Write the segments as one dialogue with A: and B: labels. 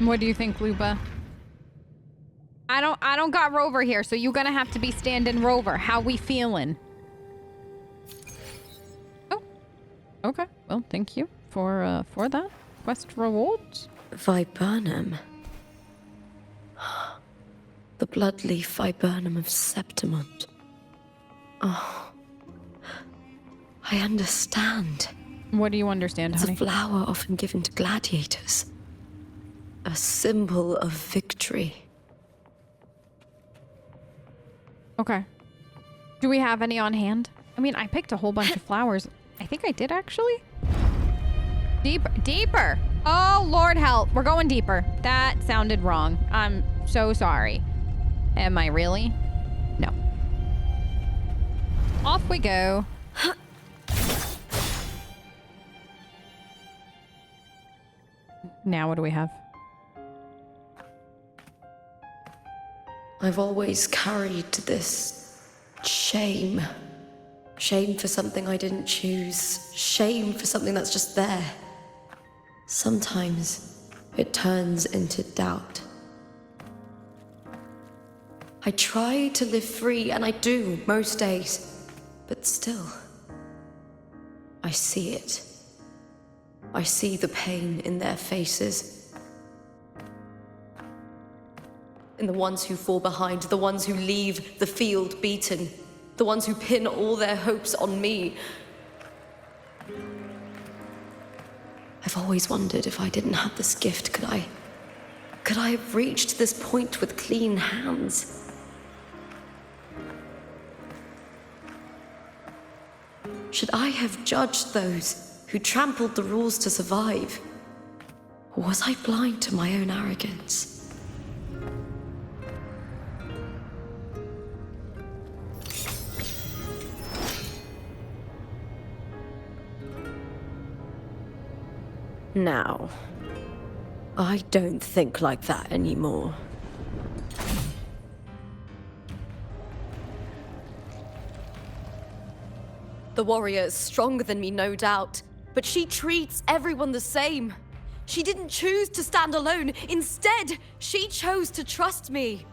A: What do you think, Luba? I don't got Rover here, so you're gonna have to be standing Rover. How we feeling? Oh, okay. Well, thank you for that quest rewards.
B: Viburnum. The bloodleaf viburnum of Septimont. Oh, I understand.
A: What do you understand,
B: It's
A: honey?
B: a flower often given to gladiators. A symbol of victory.
A: Okay. Do we have any on hand? I mean, I picked a whole bunch of flowers. I think I did, actually. Deeper. Deeper! Oh, Lord help. We're going deeper. That sounded wrong. I'm so sorry. Am I really? No. Off we go. Now what do we have?
B: I've always carried this shame. Shame for something I didn't choose. Shame for something that's just there. Sometimes it turns into doubt. I try to live free, and I do most days. But still, I see it. I see the pain in their faces. In the ones who fall behind, the ones who leave the field beaten, the ones who pin all their hopes on me. I've always wondered if I didn't have this gift, could I have reached this point with clean hands? Should I have judged those who trampled the rules to survive? Or was I blind to my own arrogance? Now, I don't think like that anymore. The warrior is stronger than me, no doubt, but she treats everyone the same. She didn't choose to stand alone. Instead, she chose to trust me.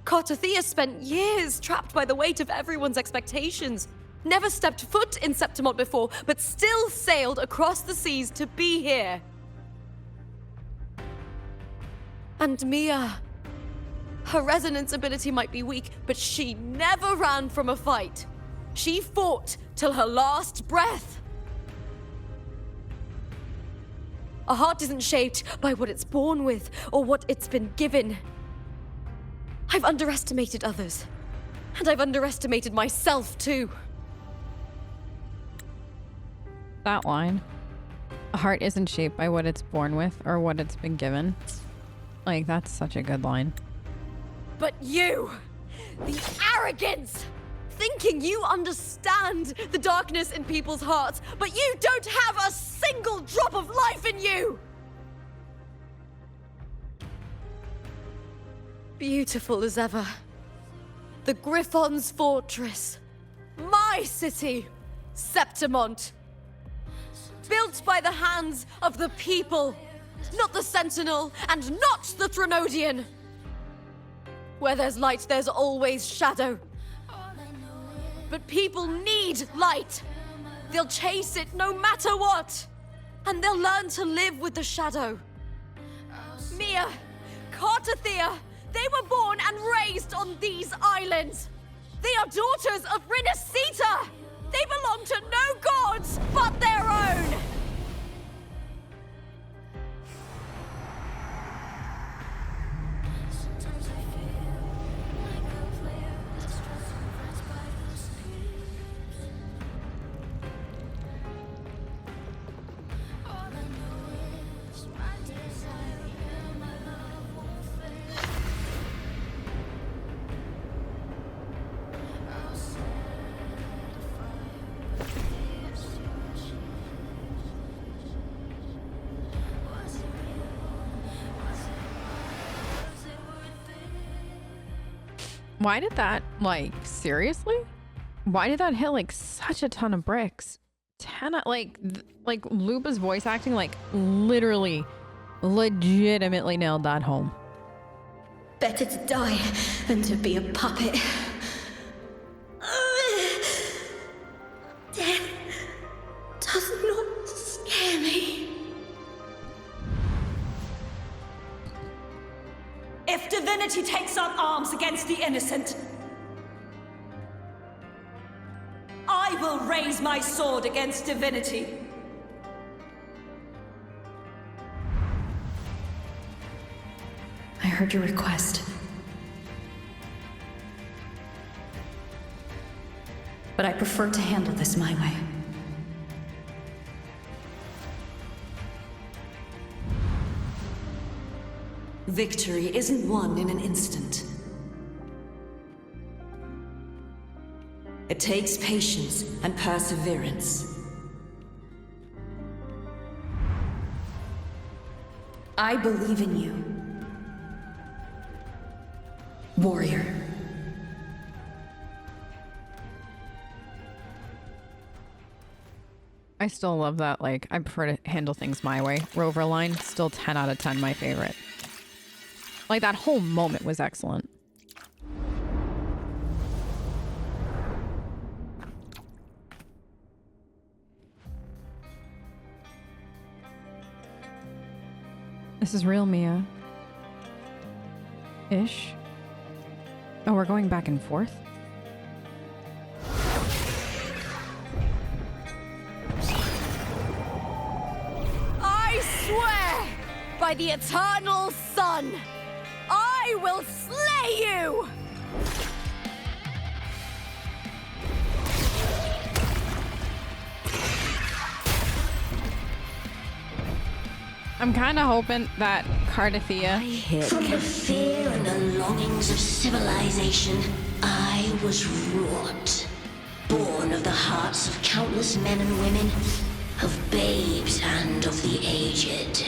B: Cartothea spent years trapped by the weight of everyone's expectations. Never stepped foot in Septimont before, but still sailed across the seas to be here. And Mia, her resonance ability might be weak, but she never ran from a fight. She fought till her last breath. A heart isn't shaped by what it's born with or what it's been given. I've underestimated others, and I've underestimated myself too.
A: That line. A heart isn't shaped by what it's born with or what it's been given. Like, that's such a good line.
B: But you, the arrogance, thinking you understand the darkness in people's hearts, but you don't have a single drop of life in you! Beautiful as ever. The Griffon's fortress. My city, Septimont. Built by the hands of the people, not the Sentinel and not the Threnodian. Where there's light, there's always shadow. But people need light. They'll chase it no matter what. And they'll learn to live with the shadow. Mia, Cartothea, they were born and raised on these islands. They are daughters of Rinasita. They belong to no gods but their own.
A: Why did that, like, seriously? Why did that hit, like, such a ton of bricks? Like, Luba's voice acting, like, literally legitimately nailed that home.
C: Better to die than to be a puppet. Death does not scare me.
D: If divinity takes up arms against the innocent, I will raise my sword against divinity.
C: I heard your request. But I prefer to handle this my way.
D: Victory isn't won in an instant. It takes patience and perseverance.
C: I believe in you. Warrior.
A: I still love that. Like, I prefer to handle things my way. Rover line, still 10 out of 10 my favorite. Like, that whole moment was excellent. This is real, Mia. Ish. Oh, we're going back and forth?
B: I swear by the eternal sun, I will slay you!
A: I'm kind of hoping that Cardathia
E: From the fear and the longings of civilization, I was wrought. Born of the hearts of countless men and women, of babes and of the aged.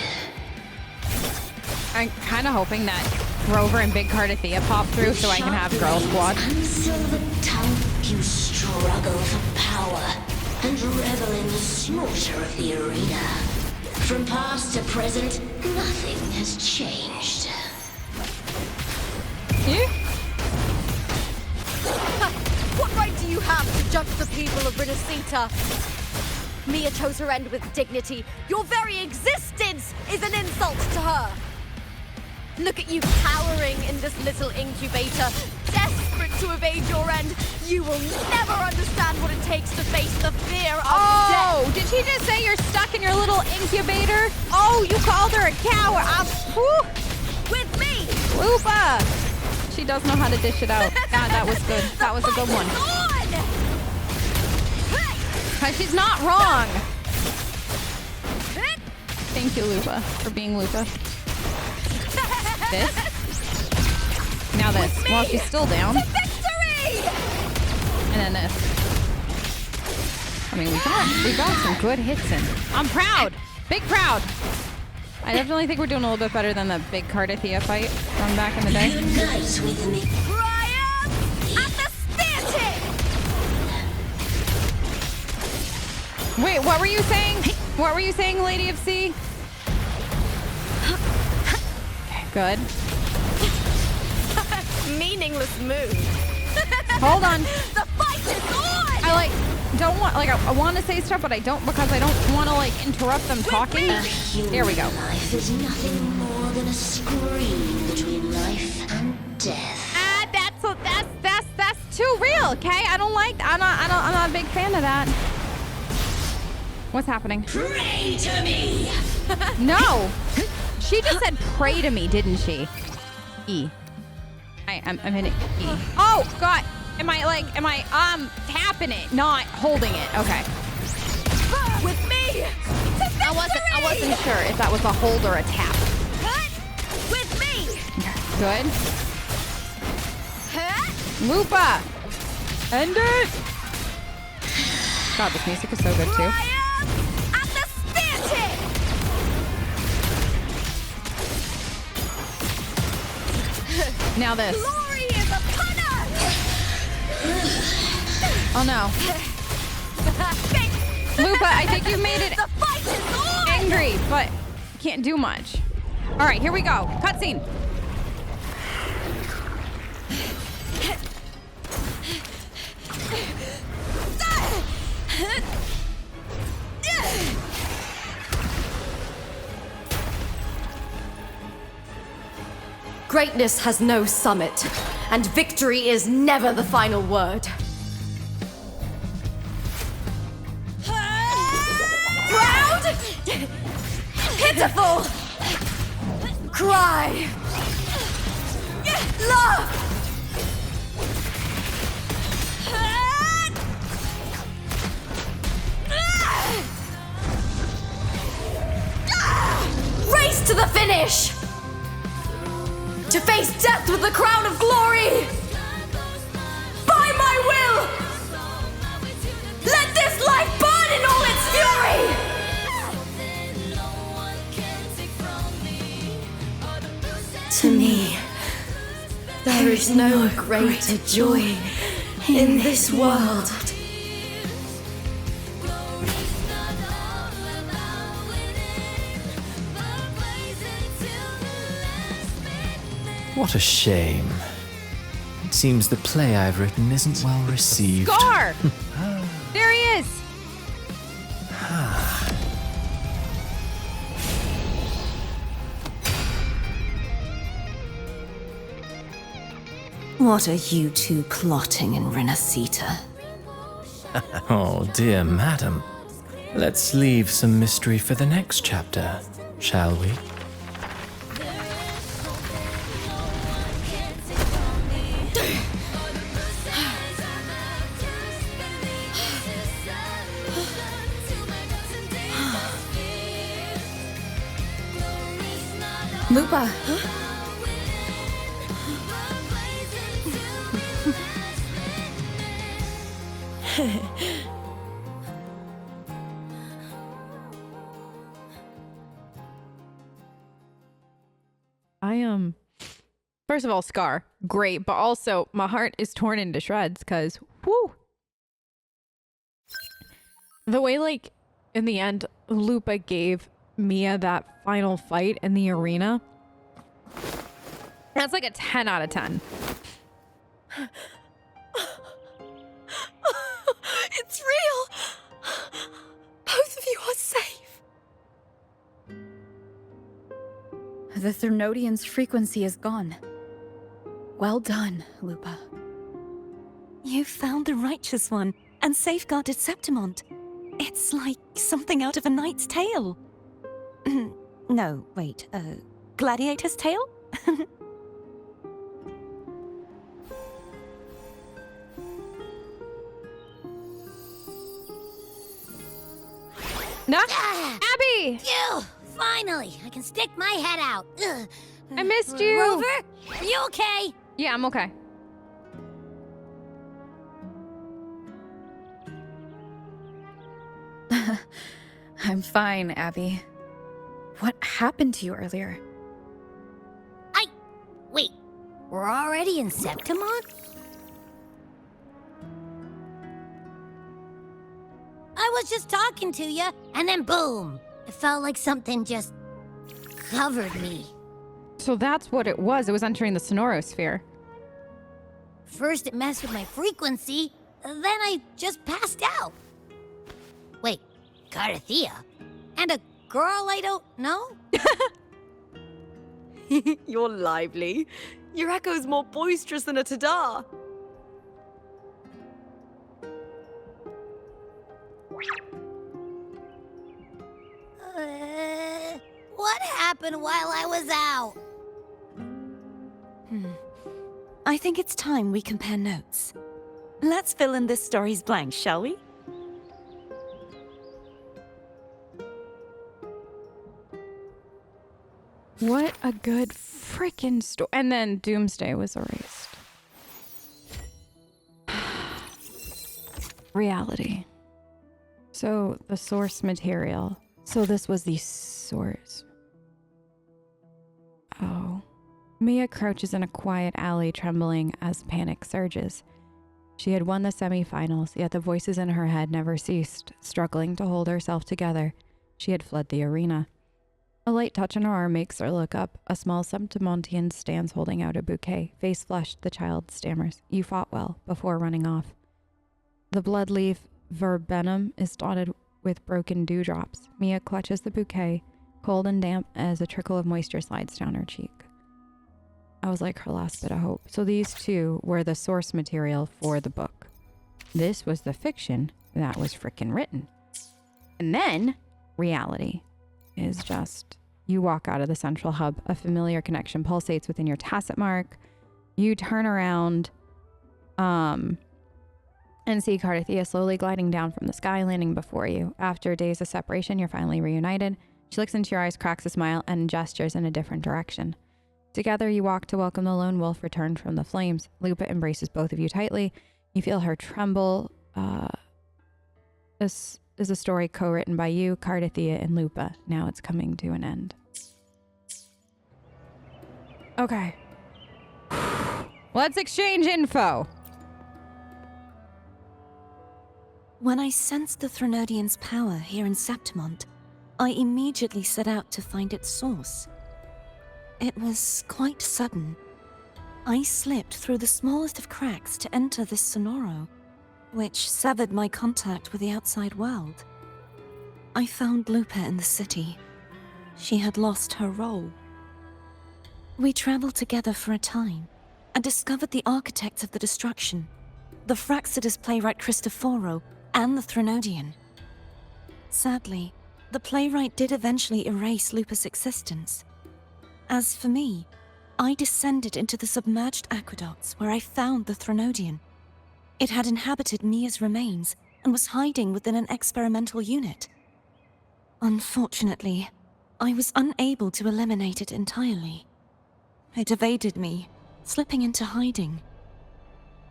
A: I'm kind of hoping that Rover and Big Cardathia pop through so I can have Girl Squad.
E: And silver tongue, you struggle for power and revel in the slaughter of the arena. From past to present, nothing has changed.
B: What right do you have to judge the people of Renacita? Mia chose her end with dignity. Your very existence is an insult to her. Look at you cowering in this little incubator, desperate to evade your end. You will never understand what it takes to face the fear of death.
A: Oh, did she just say you're stuck in your little incubator? Oh, you called her a coward.
B: With me!
A: Whoopa! She does know how to dish it out. Yeah, that was good. That was a good one. Because she's not wrong. Thank you, Lupa, for being Lupa. This. Now this. While she's still down.
B: Victory!
A: And then this. I mean, we got some good hits in. I'm proud. Big proud. I definitely think we're doing a little bit better than the Big Cardathia fight from back in the day.
E: Unite with me.
B: Triumph at the theater!
A: Wait, what were you saying? What were you saying, Lady of Sea? Okay, good.
B: Meaningless move.
A: Hold on.
B: The fight is on!
A: I don't want, I want to say stuff, but I don't because I don't want to interrupt them talking. Here we go.
E: Life is nothing more than a scream between life and death.
A: That's too real, okay? I don't like I'm not a big fan of that. What's happening?
E: Pray to me!
A: No! She just said pray to me, didn't she? E. I'm in E. Oh, God. Am I tapping it, not holding it. Okay.
B: With me!
A: I wasn't sure if that was a hold or a tap.
B: With me!
A: Good. Lupa! End it! God, this music is so good too.
B: Triumph at the theater!
A: Now this.
B: Glory is upon us!
A: Oh no. Lupa, I think you've made it
B: The fight is on!
A: angry, but can't do much. All right, here we go. Cutscene.
B: Greatness has no summit, and victory is never the final word. Proud! Pitiful! Cry! Love! Race to the finish! To face death with the crown of glory! By my will! Let this life burn in all its fury! To me, there is no greater joy in this world.
F: What a shame. It seems the play I've written isn't well received.
A: Scar! There he is!
G: What are you two plotting in Renacita?
F: Oh, dear madam. Let's leave some mystery for the next chapter, shall we?
C: Lupa.
A: First of all, Scar, great, but also my heart is torn into shreds because, whoo. The way, like, in the end, Lupa gave Mia that final fight in the arena, that's like a 10 out of 10.
B: It's real! Both of you are safe!
C: The Thernodian's frequency is gone. Well done, Lupa.
G: You found the righteous one and safeguarded Septimont. It's like something out of a knight's tale. No, wait, gladiator's tale?
A: Nah, Abby!
H: Phew! Finally, I can stick my head out. Ugh.
A: I missed you.
H: Rover, are you okay?
A: Yeah, I'm okay.
C: I'm fine, Abby. What happened to you earlier?
H: Wait, we're already in Septimont? I was just talking to you, and then boom! It felt like something just covered me.
A: So that's what it was. It was entering the sonorosphere.
H: First it messed with my frequency, then I just passed out. Wait, Carthea? And a girl I don't know?
B: You're lively. Your echo's more boisterous than a Tadar.
H: What happened while I was out?
G: I think it's time we compare notes. Let's fill in this story's blanks, shall we?
A: What a good freaking story. And then Doomsday was erased. Reality. So the source material. So this was the source. Oh. Mia crouches in a quiet alley, trembling as panic surges. She had won the semifinals, yet the voices in her head never ceased. Struggling to hold herself together, she had fled the arena. A light touch on her arm makes her look up. A small Septimontian stands holding out a bouquet. Face flushed, the child stammers. You fought well, before running off. The blood-leaf verbenum is dotted with broken dewdrops. Mia clutches the bouquet, cold and damp as a trickle of moisture slides down her cheek. I was like her last bit of hope. So these two were the source material for the book. This was the fiction that was frickin' written. And then, reality is just, you walk out of the central hub, a familiar connection pulsates within your tacit mark. You turn around and see Cardathia slowly gliding down from the sky, landing before you. After days of separation, you're finally reunited. She looks into your eyes, cracks a smile, and gestures in a different direction. Together, you walk to welcome the lone wolf returned from the flames. Lupa embraces both of you tightly. You feel her tremble. This is a story co-written by you, Cardathia, and Lupa. Now it's coming to an end. Okay. Let's exchange info.
G: When I sensed the Threnodian's power here in Septimont, I immediately set out to find its source. It was quite sudden. I slipped through the smallest of cracks to enter this sonoro, which severed my contact with the outside world. I found Lupa in the city. She had lost her role. We traveled together for a time and discovered the architects of the destruction, the Fraxidus playwright Cristoforo and the Threnodian. Sadly, the playwright did eventually erase Lupa's existence. As for me, I descended into the submerged aqueducts where I found the Threnodian. It had inhabited Mia's remains and was hiding within an experimental unit. Unfortunately, I was unable to eliminate it entirely. It evaded me, slipping into hiding.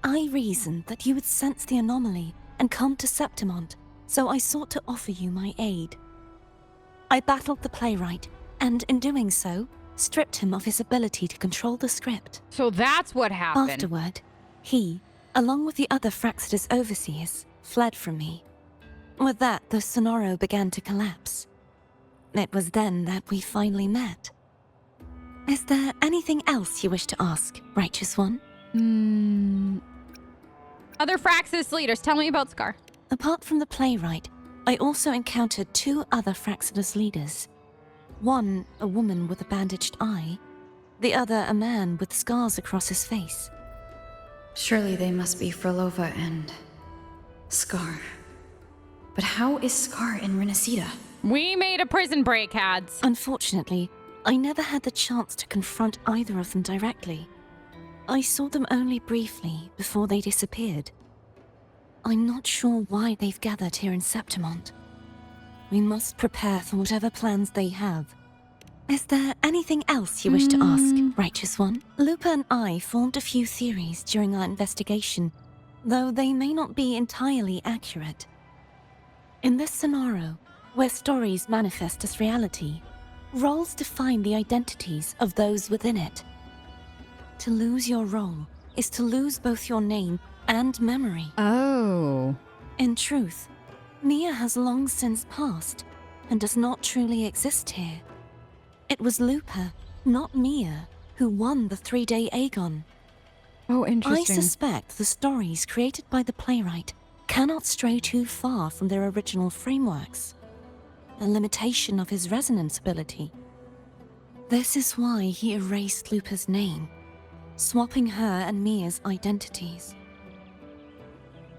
G: I reasoned that you would sense the anomaly and come to Septimont, so I sought to offer you my aid. I battled the playwright, and in doing so, stripped him of his ability to control the script.
A: So that's what happened.
G: Afterward, he, along with the other Fraxidus overseers, fled from me. With that, the sonoro began to collapse. It was then that we finally met. Is there anything else you wish to ask, Righteous One?
A: Other Fraxidus leaders, tell me about Scar.
G: Apart from the playwright, I also encountered two other Fraxidus leaders. One, a woman with a bandaged eye. The other, a man with scars across his face.
C: Surely they must be Frolova and Scar. But how is Scar in Renacida?
A: We made a prison break, Hads.
G: Unfortunately, I never had the chance to confront either of them directly. I saw them only briefly before they disappeared. I'm not sure why they've gathered here in Septimont. We must prepare for whatever plans they have. Is there anything else you wish to ask, Righteous One? Lupa and I formed a few theories during our investigation, though they may not be entirely accurate. In this scenario, where stories manifest as reality, roles define the identities of those within it. To lose your role is to lose both your name and memory.
A: Oh.
G: In truth, Mia has long since passed and does not truly exist here. It was Lupa, not Mia, who won the 3-day Aegon.
A: Oh, interesting.
G: I suspect the stories created by the playwright cannot stray too far from their original frameworks, a limitation of his resonance ability. This is why he erased Lupa's name, swapping her and Mia's identities.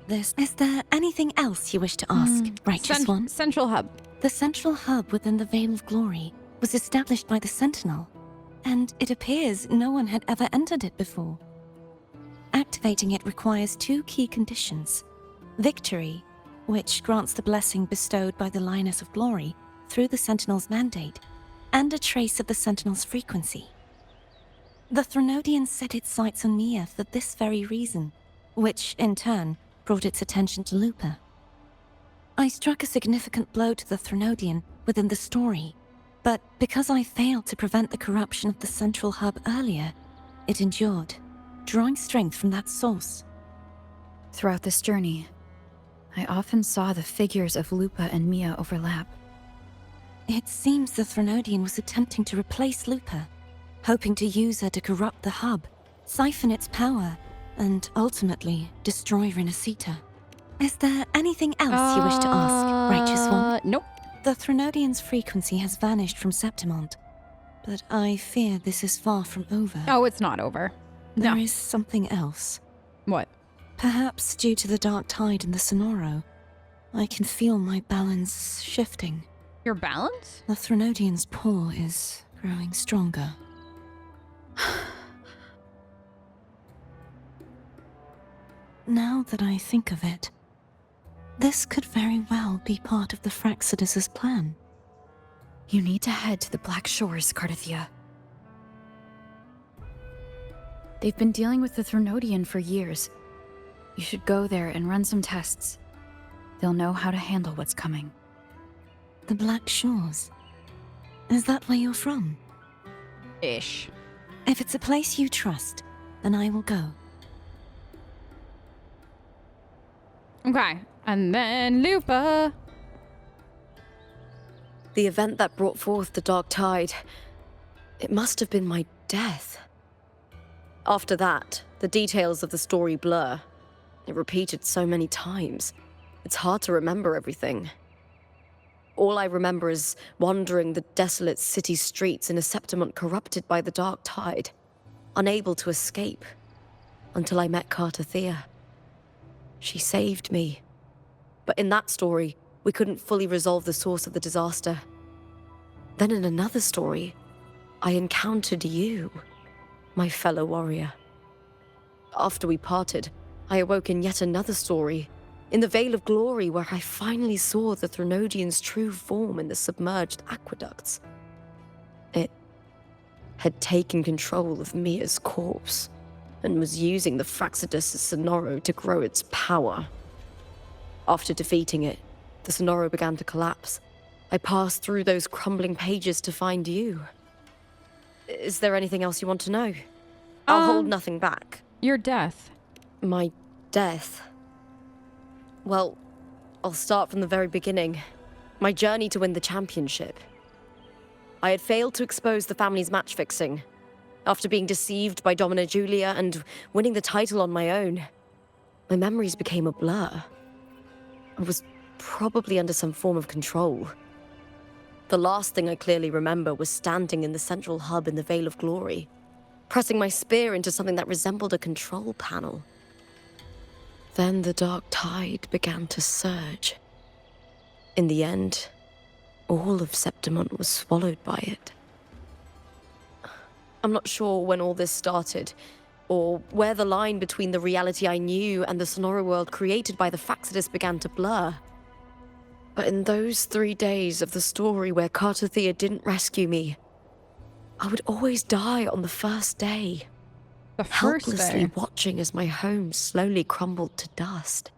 G: Is there anything else you wish to ask, Righteous One?
A: Central Hub.
G: The central hub within the Veil of Glory was established by the Sentinel, and it appears no one had ever entered it before. Activating it requires two key conditions: victory, which grants the blessing bestowed by the Lioness of Glory through the Sentinel's mandate, and a trace of the Sentinel's frequency. The Threnodian set its sights on Mia for this very reason, which, in turn, brought its attention to Lupa. I struck a significant blow to the Threnodian within the story, but because I failed to prevent the corruption of the central hub earlier, it endured, drawing strength from that source.
C: Throughout this journey, I often saw the figures of Lupa and Mia overlap.
G: It seems the Threnodian was attempting to replace Lupa, hoping to use her to corrupt the hub, siphon its power, and ultimately destroy Renacita. Is there anything else you wish to ask, Righteous One?
A: Nope.
G: The Threnodian's frequency has vanished from Septimont, but I fear this is far from over.
A: Oh, it's not over.
G: There
A: No.
G: is something else.
A: What?
G: Perhaps due to the dark tide in the Sonoro, I can feel my balance shifting.
A: Your balance?
G: The Threnodian's pull is growing stronger. Now that I think of it, this could very well be part of the Fraxidus's plan.
C: You need to head to the Black Shores, Cardathia. They've been dealing with the Threnodian for years. You should go there and run some tests. They'll know how to handle what's coming.
G: The Black Shores. Is that where you're from?
A: Ish.
G: If it's a place you trust, then I will go.
A: Okay. And then Lupa.
B: The event that brought forth the dark tide, it must have been my death. After that, the details of the story blur. It repeated so many times. It's hard to remember everything. All I remember is wandering the desolate city streets in a Septimont corrupted by the dark tide, unable to escape, until I met Cardathia. She saved me. But in that story, we couldn't fully resolve the source of the disaster. Then in another story, I encountered you, my fellow warrior. After we parted, I awoke in yet another story, in the Veil of Glory, where I finally saw the Threnodian's true form in the submerged aqueducts. It had taken control of Mia's corpse, and was using the Fraxidus' Sonoro to grow its power. After defeating it, the Sonoro began to collapse. I passed through those crumbling pages to find you. Is there anything else you want to know? I'll hold nothing back.
A: Your death.
B: My death. Well, I'll start from the very beginning. My journey to win the championship. I had failed to expose the family's match fixing. After being deceived by Domina Julia and winning the title on my own, my memories became a blur. I was probably under some form of control. The last thing I clearly remember was standing in the central hub in the Veil of Glory, pressing my spear into something that resembled a control panel. Then the dark tide began to surge. In the end, all of Septimont was swallowed by it. I'm not sure when all this started, or where the line between the reality I knew and the Sonoro world created by the Fraxidus began to blur. But in those 3 days of the story where Cardathia didn't rescue me, I would always die on the first day,
A: The first
B: helplessly
A: day.
B: watching as my home slowly crumbled to dust.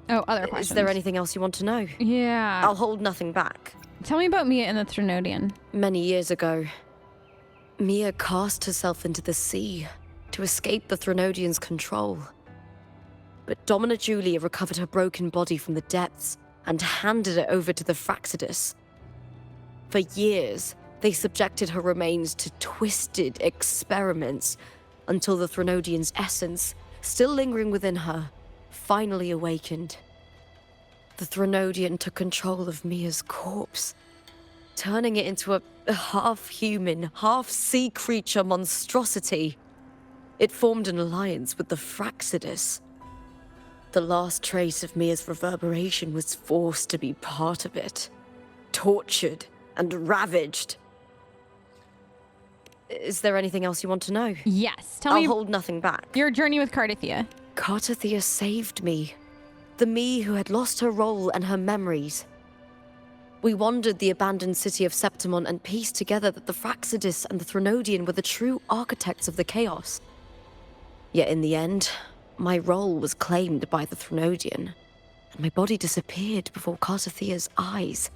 A: Oh, other questions.
B: Is there anything else you want to know?
A: Yeah.
B: I'll hold nothing back.
A: Tell me about Mia and the Threnodian.
B: Many years ago, Mia cast herself into the sea to escape the Threnodian's control. But Domina Julia recovered her broken body from the depths and handed it over to the Fraxidus. For years, they subjected her remains to twisted experiments until the Threnodian's essence, still lingering within her, finally awakened. The Threnodian took control of Mia's corpse, turning it into a half-human, half-sea creature monstrosity. It formed an alliance with the Fraxidus. The last trace of Mia's reverberation was forced to be part of it, tortured and ravaged. Is there anything else you want to know?
A: Yes. Tell
B: I'll
A: me
B: hold nothing back.
A: your journey with Cardathia.
B: Cardathia saved me. The me who had lost her role and her memories. We wandered the abandoned city of Septimont and pieced together that the Fraxidus and the Threnodian were the true architects of the chaos. Yet in the end, my role was claimed by the Threnodian, and my body disappeared before Cardathia's eyes.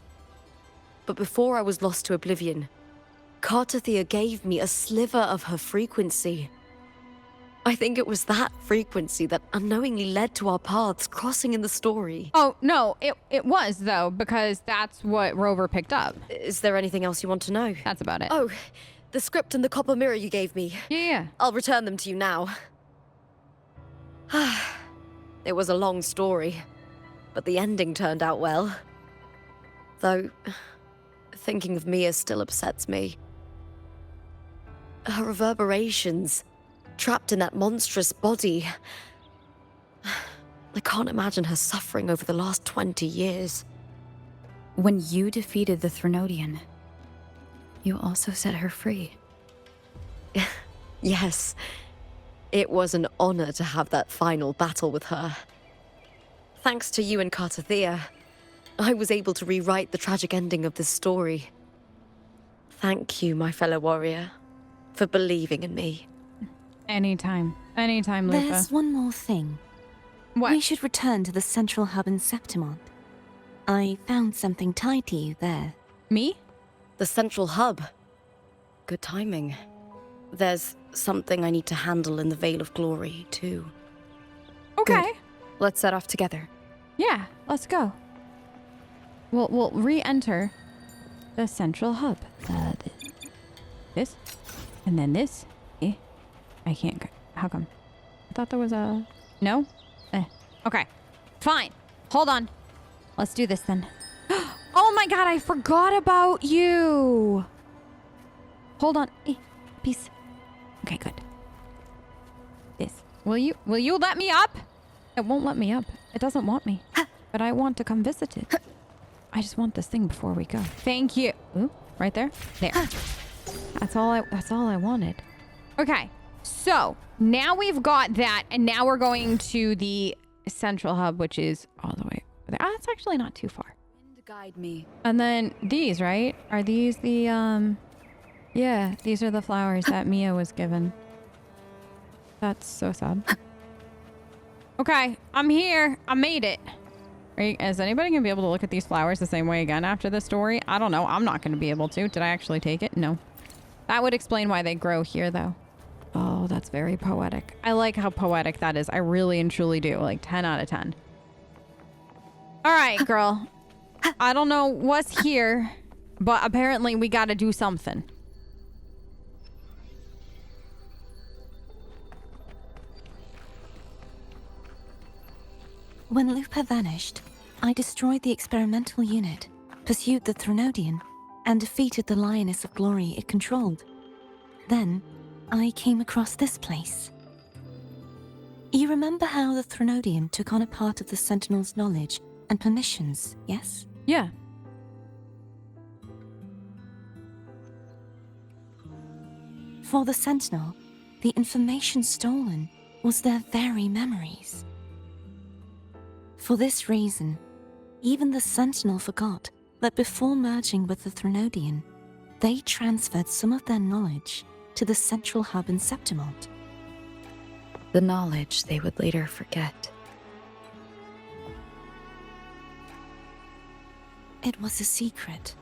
B: But before I was lost to oblivion, Cardathia gave me a sliver of her frequency. I think it was that frequency that unknowingly led to our paths crossing in the story.
A: Oh, no, it was, though, because that's what Rover picked up.
B: Is there anything else you want to know?
A: That's about it.
B: Oh, the script and the copper mirror you gave me.
A: Yeah.
B: I'll return them to you now. It was a long story, but the ending turned out well. Though, thinking of Mia still upsets me. Her reverberations, trapped in that monstrous body. I can't imagine her suffering over the last 20 years.
C: When you defeated the Threnodian, you also set her free.
B: Yes. It was an honor to have that final battle with her. Thanks to you and Cartathea, I was able to rewrite the tragic ending of this story. Thank you, my fellow warrior, for believing in me.
A: Anytime. Anytime, Lupa.
G: There's one more thing.
A: What?
G: We should return to the central hub in Septimont. I found something tied to you there.
A: Me?
B: The central hub. Good timing. There's something I need to handle in the Veil of Glory, too.
A: Okay.
C: Good. Let's set off together.
A: Yeah, let's go. We'll re-enter the central hub. This, and then this. I can't. How come? I thought there was a. No. Okay. Fine. Hold on. Let's do this then. Oh my God! I forgot about you. Hold on. Peace. Okay. Good. This. Will you let me up? It won't let me up. It doesn't want me. But I want to come visit it. I just want this thing before we go. Thank you. Ooh, right there. There. That's all I wanted. Okay. So, now we've got that, and now we're going to the central hub, which is all the way there. Ah, it's actually not too far.
C: Guide me.
A: And then these, right? Are these the, yeah, these are the flowers that Mia was given. That's so sad. Okay, I'm here. I made it. Is anybody going to be able to look at these flowers the same way again after this story? I don't know. I'm not going to be able to. Did I actually take it? No. That would explain why they grow here, though. Oh, that's very poetic. I like how poetic that is. I really and truly do. Like 10 out of 10. All right, girl. I don't know what's here, but apparently we got to do something.
G: When Lupa vanished, I destroyed the experimental unit, pursued the Threnodian, and defeated the Lioness of Glory it controlled. Then, I came across this place. You remember how the Threnodian took on a part of the Sentinel's knowledge and permissions, yes?
A: Yeah.
G: For the Sentinel, the information stolen was their very memories. For this reason, even the Sentinel forgot that before merging with the Threnodian, they transferred some of their knowledge to the central hub in Septimont.
C: The knowledge they would later forget.
G: It was a secret,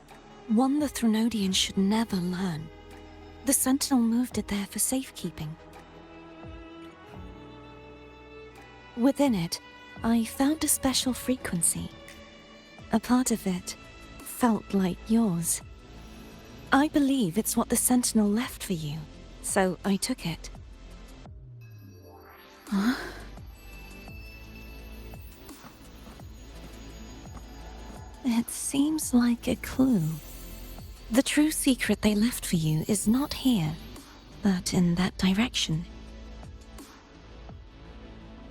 G: one the Threnodian should never learn. The Sentinel moved it there for safekeeping. Within it, I found a special frequency. A part of it felt like yours. I believe it's what the Sentinel left for you, so I took it.
C: Huh?
G: It seems like a clue. The true secret they left for you is not here, but in that direction.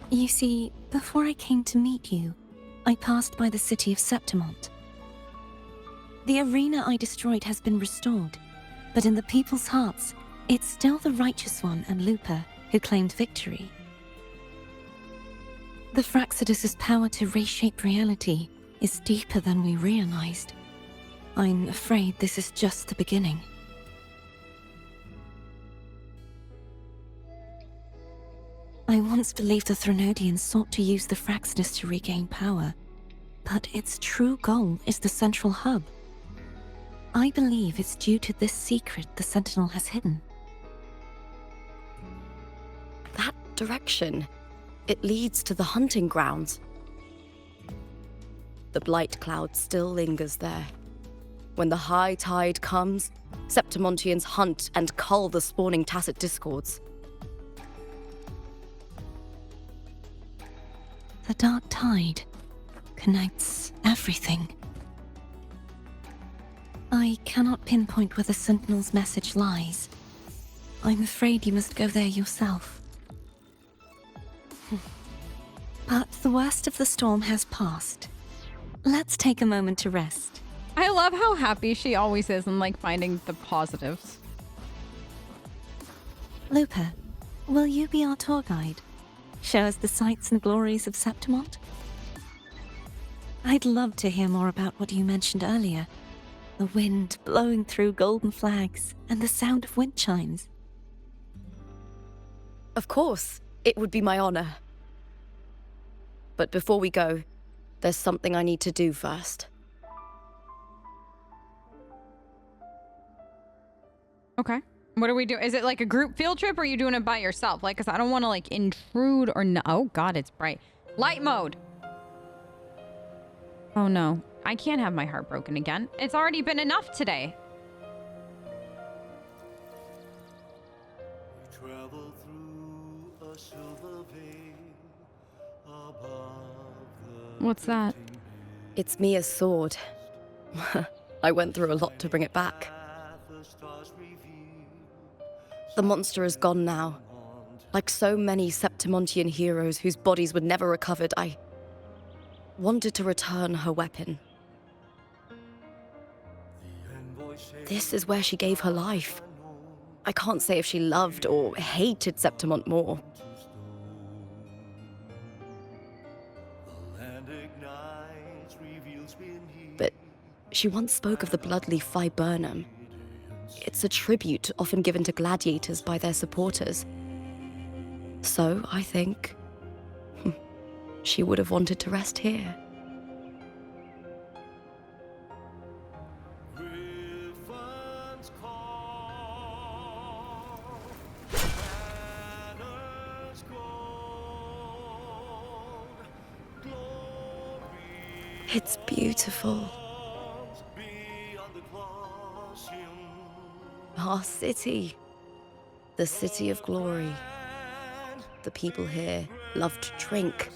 G: You see, before I came to meet you, I passed by the city of Septimont. The arena I destroyed has been restored, but in the people's hearts, it's still the Righteous One and Lupa who claimed victory. The Fraxidus's power to reshape reality is deeper than we realized. I'm afraid this is just the beginning. I once believed the Threnodians sought to use the Fraxidus to regain power, but its true goal is the central hub. I believe it's due to this secret the Sentinel has hidden.
B: That direction. It leads to the hunting grounds. The blight cloud still lingers there. When the high tide comes, Septimontians hunt and cull the spawning tacit discords.
G: The dark tide connects everything. I cannot pinpoint where the Sentinel's message lies. I'm afraid you must go there yourself. But the worst of the storm has passed. Let's take a moment to rest.
A: I love how happy she always is and like finding the positives.
G: Lupa, will you be our tour guide? Show us the sights and glories of Septimont? I'd love to hear more about what you mentioned earlier. The wind blowing through golden flags and the sound of wind chimes.
B: Of course, it would be my honor. But before we go, there's something I need to do first.
A: Okay. What do we do? Is it like a group field trip or are you doing it by yourself? Like, cause I don't want to like intrude or no. Oh God, it's bright. Light mode. Oh no, I can't have my heart broken again. It's already been enough today. What's that?
B: It's Mia's sword. I went through a lot to bring it back. The monster is gone now. Like so many Septimontian heroes whose bodies were never recovered, I wanted to return her weapon. This is where she gave her life. I can't say if she loved or hated Septimont more. But she once spoke of the bloodleaf viburnum. It's a tribute often given to gladiators by their supporters. So, I think, she would have wanted to rest here. It's beautiful. Our city. The city of glory. The people here love to drink,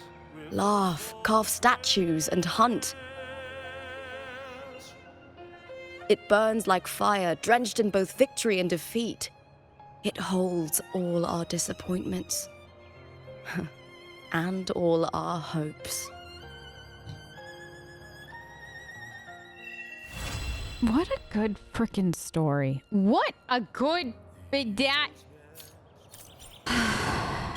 B: laugh, carve statues, and hunt. It burns like fire, drenched in both victory and defeat. It holds all our disappointments. And all our hopes.
A: What a good frickin' story. What a good that. I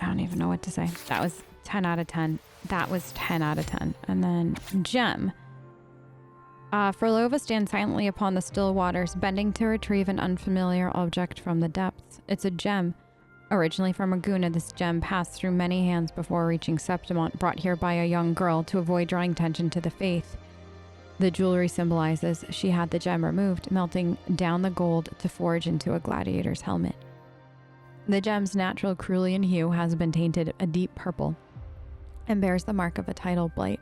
A: don't even know what to say. That was 10 out of 10. That was 10 out of 10. And then gem. Frolova stands silently upon the still waters, bending to retrieve an unfamiliar object from the depths. It's a gem. Originally from Aguna, this gem passed through many hands before reaching Septimont, brought here by a young girl to avoid drawing attention to the faith. The jewelry symbolizes she had the gem removed, melting down the gold to forge into a gladiator's helmet. The gem's natural cerulean hue has been tainted a deep purple and bears the mark of a tidal blight.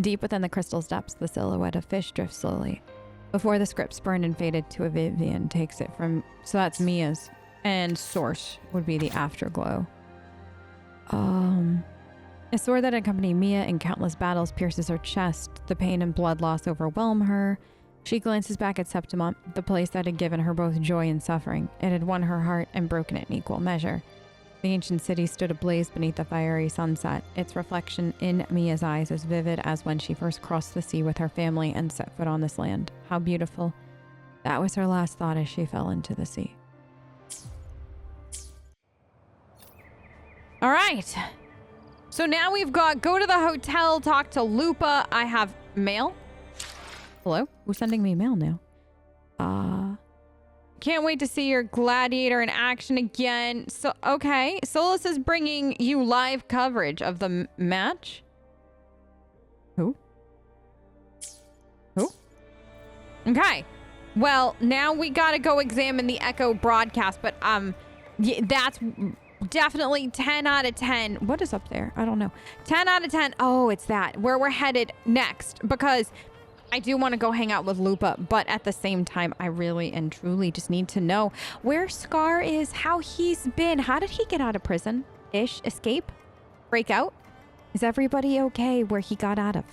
A: Deep within the crystal's depths, the silhouette of fish drifts slowly. Before the script burned and faded to Vivian takes it from... So that's Mia's. And source would be the afterglow. A sword that accompanied Mia in countless battles pierces her chest. The pain and blood loss overwhelm her. She glances back at Septimont, the place that had given her both joy and suffering. It had won her heart and broken it in equal measure. The ancient city stood ablaze beneath the fiery sunset, its reflection in Mia's eyes as vivid as when she first crossed the sea with her family and set foot on this land. How beautiful. That was her last thought as she fell into the sea. All right. So now we've got go to the hotel, talk to Lupa. I have mail. Hello? Who's sending me mail now? Can't wait to see your gladiator in action again. So, okay. Solus is bringing you live coverage of the match. Who? Okay. Well, now we gotta go examine the Echo broadcast, but Yeah, that's definitely 10 out of 10. What is up there? I don't know. 10 out of 10. Oh, it's that. Where we're headed next. Because I do want to go hang out with Lupa. But at the same time, I really and truly just need to know where Scar is, how he's been. How did he get out of prison? Escape? Break out? Is everybody okay where he got out of?